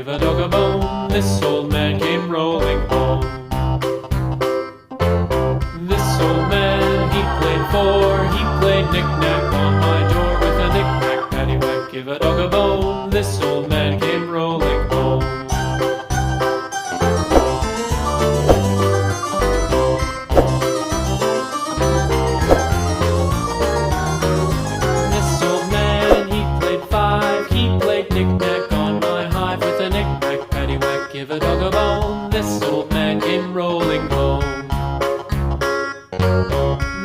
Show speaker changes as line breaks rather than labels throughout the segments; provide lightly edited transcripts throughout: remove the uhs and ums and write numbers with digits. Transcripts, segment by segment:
give a dog a bone. This old man came rolling home. This old man, he played four. He played knick-knack on my door with a knick-knack, paddywhack, give a dog a bone. This old man came rolling home. This old man, he played five. He played knick-knack on my hive with a knick-knack, paddywhack, give a dog a bone. This old man came rolling home.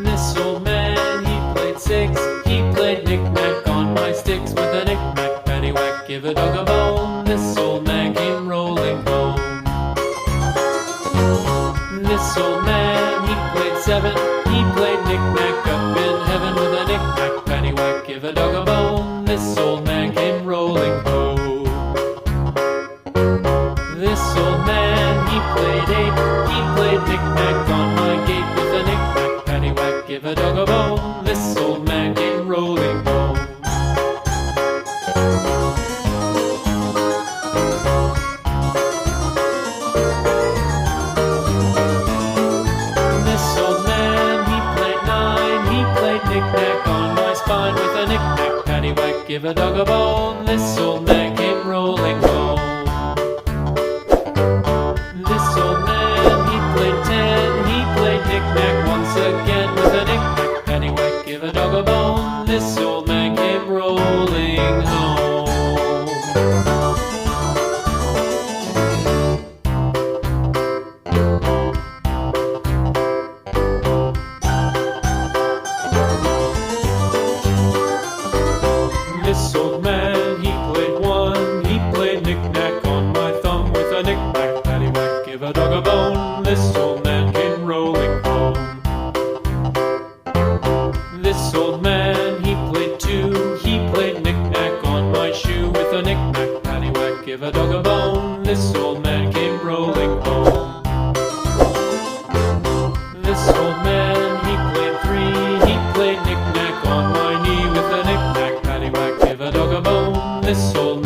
This old man, he played six. He played knick-knack on my sticks with a knick-knack, paddywhack, give a dog a bone. This old man came rolling home. This old man, he played seven. He played knick-knack up in heaven with a knick-knack, paddywhack, give a dog a bone. This old man came rolling home. This old man, he played eight. He played knick-knack on my gate with a knick-knack, paddywhack, give a dog a bone. This old man came rolling home. This old man, he played nine. He played knick-knack on my spine with a knick-knack, paddywhack, give a dog a bone. This old man came rolling home. This old man, he played ten. He played knick-knack once again with a knick-knack, paddywhack, give a dog a bone. This old man came rolling home. This old man, he played one. He played knick-knack on my thumb with a knick-knack, paddywhack, give a dog a bone. This old man came rolling home. This old man, he played two. He played knick-knack on my shoe with a knick-knack, paddywhack, give a dog a bone. This old man came rolling home. This old man, he played three. He played knick-knack on my knee with a knick-knack, paddywhack, give a dog a bone. This old